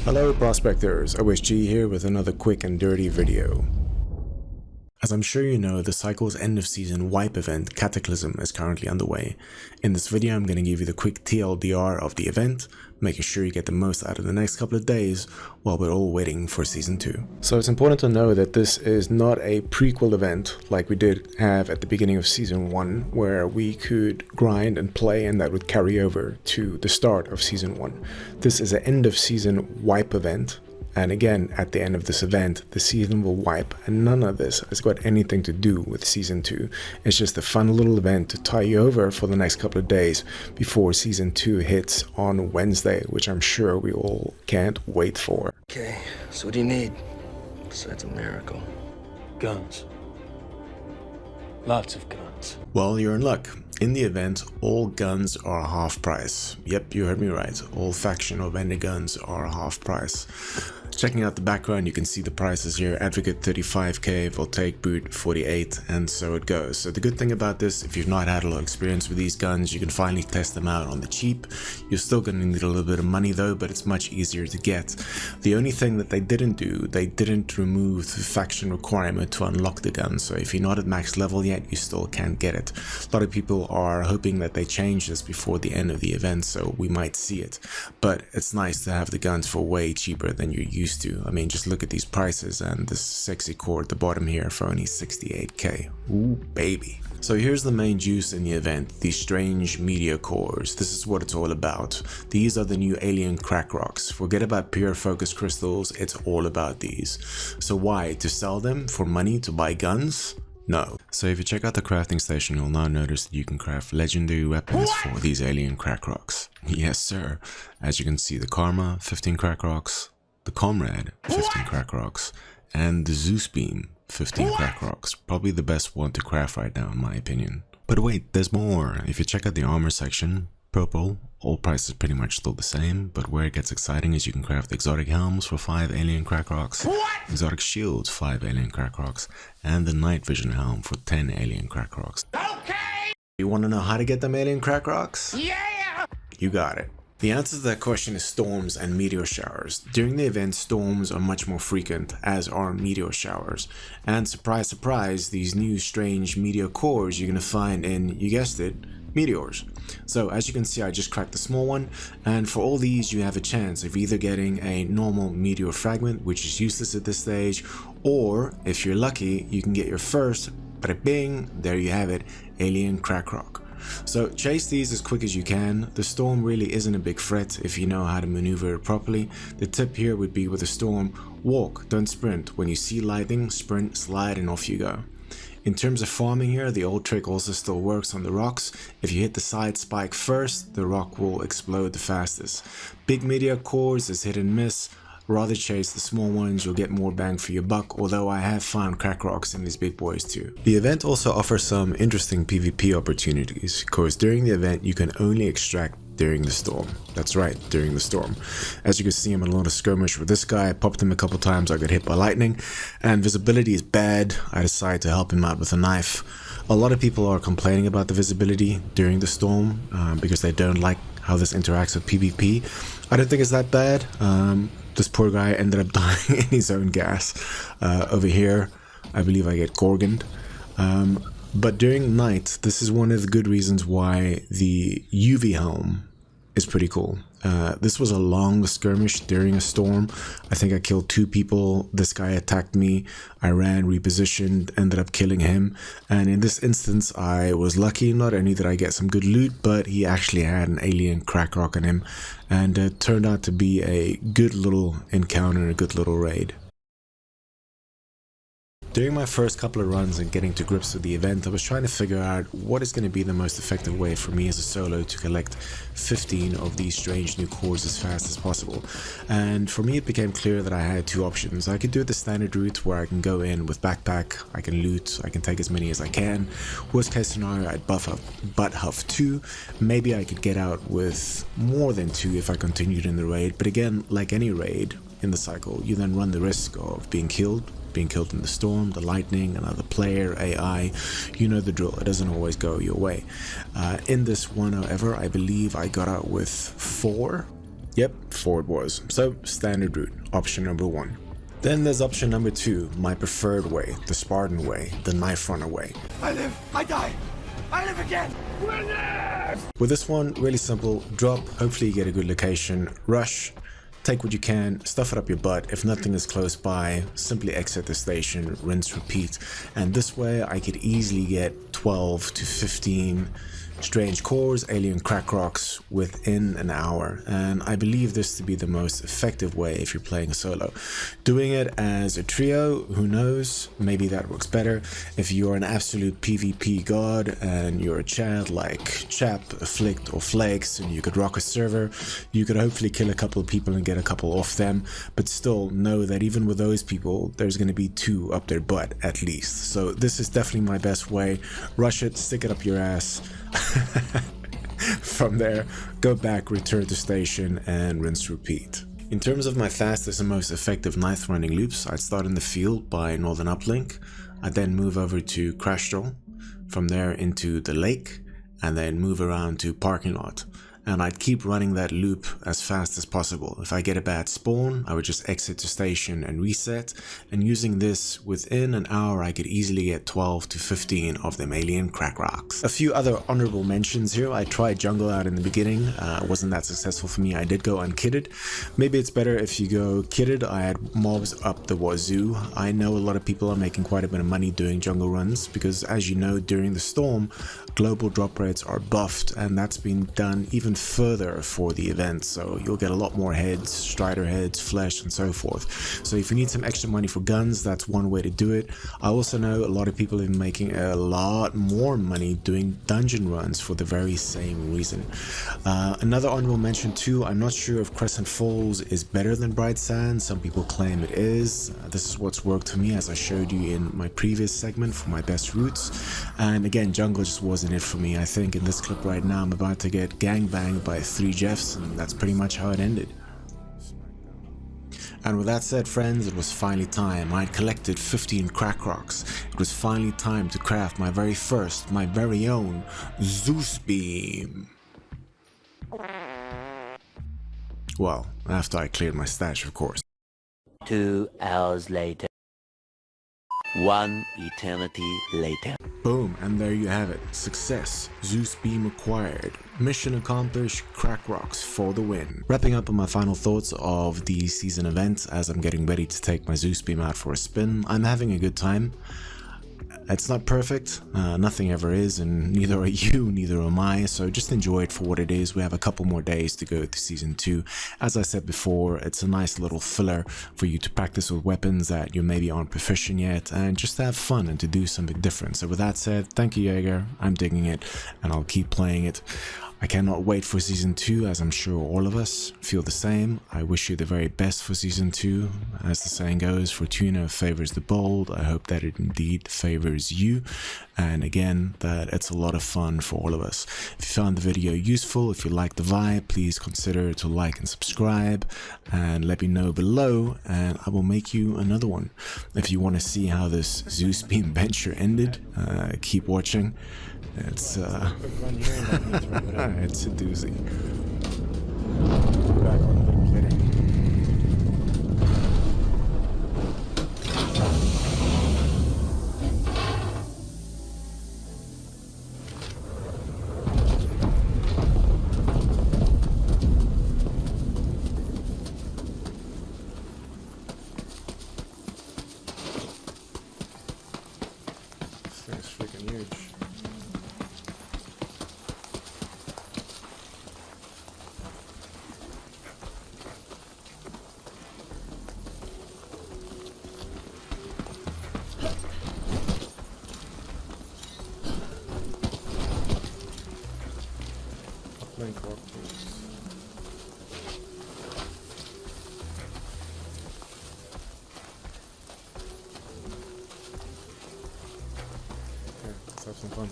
Hello Prospectors, OSG here with another quick and dirty video. As I'm sure you know, the Cycle's end of season wipe event, Cataclysm, is currently underway. In this video I'm going to give you the quick TLDR of the event, making sure you get the most out of the next couple of days while we're all waiting for season 2. So it's important to know that this is not a prequel event like we did have at the beginning of season 1, where we could grind and play and that would carry over to the start of season 1. This is an end of season wipe event. And again, at the end of this event, the season will wipe, and none of this has got anything to do with season 2. It's just a fun little event to tie you over for the next couple of days before season 2 hits on Wednesday, which I'm sure we all can't wait for. Okay, so what do you need besides a miracle? Guns. Lots of guns. Well, you're in luck. In the event, all guns are half price. Yep, you heard me right. All faction or vendor guns are half price. Checking out the background, you can see the prices here. Advocate 35k, Voltaic Boot 48, and so it goes. So the good thing about this, if you've not had a lot of experience with these guns, you can finally test them out on the cheap. You're still going to need a little bit of money though, but it's much easier to get. The only thing that they didn't do, they didn't remove the faction requirement to unlock the gun. So if you're not at max level yet, you still can't get it. A lot of people are hoping that they change this before the end of the event, so we might see it. But it's nice to have the guns for way cheaper than you're used to. I mean, just look at these prices and this sexy core at the bottom here for only 68k. Ooh, baby. So here's the main juice in the event, these strange meteor cores. This is what it's all about. These are the new alien crack rocks. Forget about pure focus crystals, it's all about these. So why? To sell them? For money? To buy guns? No. So if you check out the crafting station, you'll now notice that you can craft legendary weapons for these alien crack rocks. Yes sir. As you can see, the Karma, 15 crack rocks, the Comrade, 15 crack rocks, and the Zeus Beam, 15 crack rocks. Probably the best one to craft right now in my opinion. But wait, there's more. If you check out the armor section, purple, all prices pretty much still the same, but where it gets exciting is you can craft exotic helms for 5 alien crack rocks, exotic shields 5 alien crack rocks, and the night vision helm for 10 alien crack rocks. Okay! You want to know how to get them alien crack rocks? Yeah! You got it. The answer to that question is storms and meteor showers. During the event, storms are much more frequent, as are meteor showers. And surprise, surprise, these new strange meteor cores you're going to find in, you guessed it, meteors. So as you can see, I just cracked the small one, and for all these you have a chance of either getting a normal meteor fragment, which is useless at this stage, or if you're lucky, you can get your first, bada bing, there you have it, alien crack rock. So chase these as quick as you can. The storm really isn't a big threat if you know how to maneuver it properly. The tip here would be with a storm, walk, don't sprint. When you see lightning, sprint, slide, and off you go. In terms of farming here, the old trick also still works on the rocks. If you hit the side spike first, the rock will explode the fastest. Big meteor cores is hit and miss. Rather chase the small ones, you'll get more bang for your buck, although I have found crack rocks in these big boys too. The event also offers some interesting PvP opportunities, because during the event you can only extract during the storm. That's right, during the storm. As you can see, I'm in a lot of skirmish with this guy. I popped him a couple times, I got hit by lightning, and visibility is bad. I decided to help him out with a knife. A lot of people are complaining about the visibility during the storm because they don't like how this interacts with PvP. I don't think it's that bad. This poor guy ended up dying in his own gas. Over here, I believe I get Gorgoned. But during night, this is one of the good reasons why the UV helm is pretty cool. This was a long skirmish during a storm. I think I killed 2 people. This guy attacked me. I ran, repositioned, ended up killing him. And in this instance, I was lucky. Not only did I get some good loot, but he actually had an alien crack rock on him. And it turned out to be a good little encounter, a good little raid. During my first couple of runs and getting to grips with the event, I was trying to figure out what is going to be the most effective way for me as a solo to collect 15 of these strange new cores as fast as possible. And for me it became clear that I had 2 options. I could do it the standard route where I can go in with backpack, I can loot, I can take as many as I can. Worst case scenario, I'd butt huff 2. Maybe I could get out with more than 2 if I continued in the raid, but again, like any raid in the cycle, you then run the risk of being killed in the storm, the lightning, another player, AI, you know the drill, it doesn't always go your way. In this one, however, I believe I got out with 4 Yep, 4 it was. So standard route, option number 1. Then there's option number 2, my preferred way, the Spartan way, the knife runner way. I live, I die, I live again. With this one, really simple, drop, hopefully you get a good location, rush, take what you can, stuff it up your butt. If nothing is close by, simply exit the station, rinse, repeat. And this way I could easily get 12 to 15 strange cores, alien crack rocks within an hour, and I believe this to be the most effective way if you're playing a solo. Doing it as a trio, who knows, maybe that works better. If you're an absolute PvP god and you're a Chad like Chap, Afflict or Flakes, and you could rock a server, you could hopefully kill a couple of people and get a couple off them, but still know that even with those people there's going to be 2 up their butt at least. So this is definitely my best way. Rush it, stick it up your ass. From there, go back, return to station, and rinse repeat. In terms of my fastest and most effective knife running loops, I'd start in the field by Northern Uplink. I'd then move over to Crashdoll, from there into the lake, and then move around to parking lot. And I'd keep running that loop as fast as possible. If I get a bad spawn, I would just exit the station and reset, and using this within an hour I could easily get 12 to 15 of them alien crack rocks. A few other honorable mentions here. I tried jungle out in the beginning, wasn't that successful for me. I did go unkitted. Maybe it's better if you go kitted. I had mobs up the wazoo. I know a lot of people are making quite a bit of money doing jungle runs because, as you know, during the storm global drop rates are buffed, and that's been done even further for the event, so you'll get a lot more heads, strider heads, flesh, and so forth. So if you need some extra money for guns, that's one way to do it. I also know a lot of people have been making a lot more money doing dungeon runs for the very same reason. Another honorable mention too, I'm not sure if Crescent Falls is better than Bright Sand. Some people claim it is. This is what's worked for me, as I showed you in my previous segment for my best routes. And again, jungle just wasn't it for me. I think in this clip right now I'm about to get gangbanged by 3 Jeffs, and that's pretty much how it ended. And with that said, friends, it was finally time. I had collected 15 crack rocks. It was finally time to craft my very first, my very own Zeus Beam. Well, after I cleared my stash, of course. 2 hours later. 1 eternity later. Boom, and there you have it. Success. Zeus Beam acquired. Mission accomplished. Crack rocks for the win. Wrapping up on my final thoughts of the season event as I'm getting ready to take my Zeus Beam out for a spin. I'm having a good time. It's not perfect, nothing ever is, and neither are you, neither am I, so just enjoy it for what it is. We have a couple more days to go to season 2. As I said before, it's a nice little filler for you to practice with weapons that you maybe aren't proficient yet, and just to have fun and to do something different. So with that said, thank you, Jaeger. I'm digging it, and I'll keep playing it. I cannot wait for season 2, as I'm sure all of us feel the same. I wish you the very best for season 2. As the saying goes, Fortuna favors the bold. I hope that it indeed favors you. And again, that it's a lot of fun for all of us. If you found the video useful, if you like the vibe, please consider to like and subscribe. And let me know below, and I will make you another one. If you want to see how this Zeus Beam venture ended, keep watching. It's it's a doozy. Back on a little later. This thing is freaking huge. Link rock, please. Okay, let's have some fun.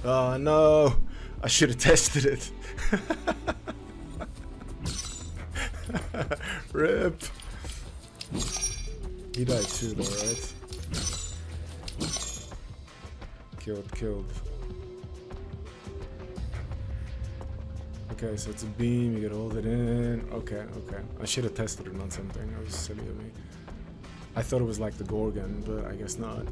Oh no! I should have tested it. Rip. He died too, though, right? Killed. Okay, so it's a beam, you gotta hold it in. Okay. I should have tested it on something. That was silly of me. I thought it was like the Gorgon, but I guess not.